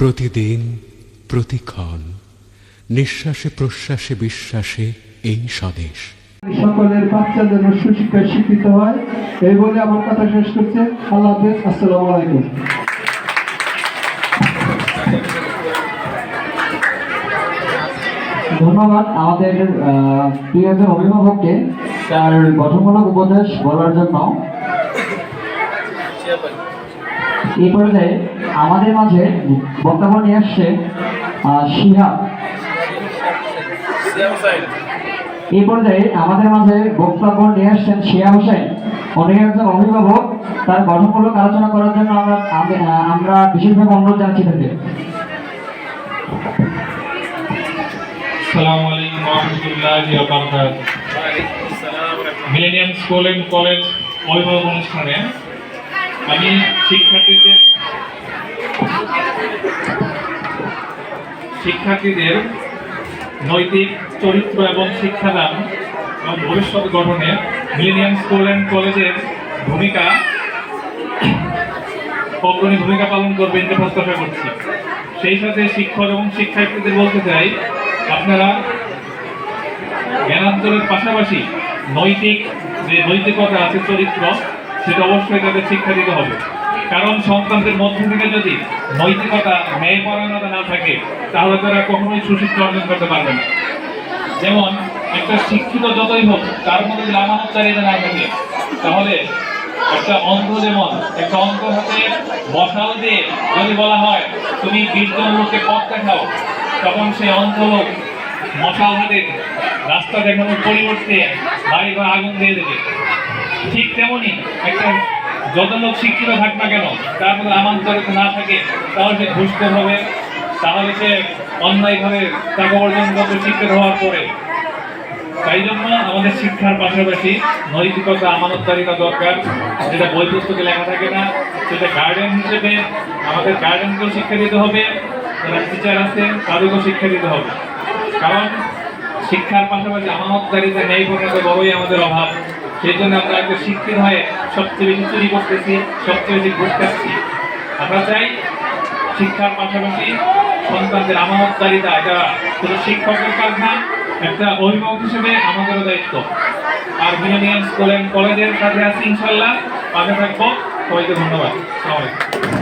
প্রতিদিন প্রতিক্ষণ নিঃশ্বাসে প্রশ্বাসে বিশ্বাসে এই স্বদেশ। সকলের বাচ্চা যেন সুশিক্ষায় শিক্ষিত হয় এই বলে আমার কথা শেষ করছে। আল্লাহ হাফেজ। আসসালামু আলাইকুম। ধন্যবাদ আমাদের প্রিয় একজন অভিভাবককে তার গঠনমূলক উপদেশ বলার জন্য। এই পর্যায়ে আমাদের মাঝে বক্তব্য নিয়ে আসছে শিহাব। এই পর্যায়ে আমাদের মাঝে বক্তব্য নিয়ে আসছেন শিহাব হোসেন। উনি একজন অভিভাবক, তার গঠনমূলক আলোচনা করার জন্য আমরা বিশেষভাবে অনুরোধ জানাচ্ছি তাকে। আসসালামু আলাইকুম ওয়া রাহমাতুল্লাহি ওয়া বারাকাতুহু। মিলেনিয়াম স্কুল এন্ড কলেজ অভিভাবক অনুষ্ঠানে আমি শিক্ষার্থীদের নৈতিক চরিত্র এবং শিক্ষাদান এবং ভবিষ্যৎ গঠনে মিলেনিয়াম স্কুল এন্ড কলেজের অগ্রণী ভূমিকা পালন করবে এটা প্রত্যাশা করছি। সেই সাথে শিক্ষক এবং শিক্ষার্থীদের বলতে চাই, আপনারা জ্ঞানার্জনের পাশাপাশি যে নৈতিকতা আছে, চরিত্র, সেটা অবশ্যই তাদের শিক্ষা দিতে হবে। কারণ সন্তানদের মধ্য থেকে যদি নৈতিকতা, ন্যায়পরায়ণতা না থাকে তাহলে তারা কখনোই সুশিক্ষা অর্জন করতে পারবে না। যেমন একটা শিক্ষিত যতই হোক, তার মধ্যে যদি আমানতদারিতা না থাকে তাহলে একটা অন্ধ যেমন একটা অন্ধ হাতে মশাল দিয়ে যদি বলা হয় তুমি 20 জন লোককে পথ দেখাও, তখন সেই অন্ধ লোক মশাল হাতে রাস্তা দেখানোর পরিবর্তে বাড়ি ঘর আগুন দিয়ে দেবে। ঠিক তেমনি একটা যত লোক শিক্ষিত থাক না কেন, তার মধ্যে আমানতদারিতা না থাকে তাহলে সে ঘুষখোর হবে, তাহলে সে অন্যায়ভাবে টাকা অর্জন করতে শিক্ষিত হওয়ার পরে। তাই জন্য আমাদের শিক্ষার পাশাপাশি নৈতিকতা, আমানতদারিতা দরকার, যেটা বই পুস্তকে লেখা থাকে না, সেটা গার্ডেন হিসেবে আমাদের গার্ডেনকেও শিক্ষা দিতে হবে, যারা টিচার আছে তাদেরকেও শিক্ষা দিতে হবে। কারণ শিক্ষার পাশাপাশি আমানতদারিতা, ন্যায়পরায়ণতা বড়ই আমাদের অভাব। সেই জন্য আমরা একটা শিক্ষিত হয়ে সবচেয়ে বেশি চুরি করতেছি, সবচেয়ে বেশি ঘুষ খাচ্ছি। আমরা চাই শিক্ষার পাশাপাশি সন্তানদের আমানতদারিতা, এটা শুধু শিক্ষকের কাজ না, একটা অভিভাবক হিসেবে আমাদেরও দায়িত্ব। আর মিলেনিয়াম স্কুল এন্ড কলেজের কাছে আছি, ইনশাল্লাহ পাশে থাকবো। সবাইকে ধন্যবাদ। আসসালামু আলাইকুম।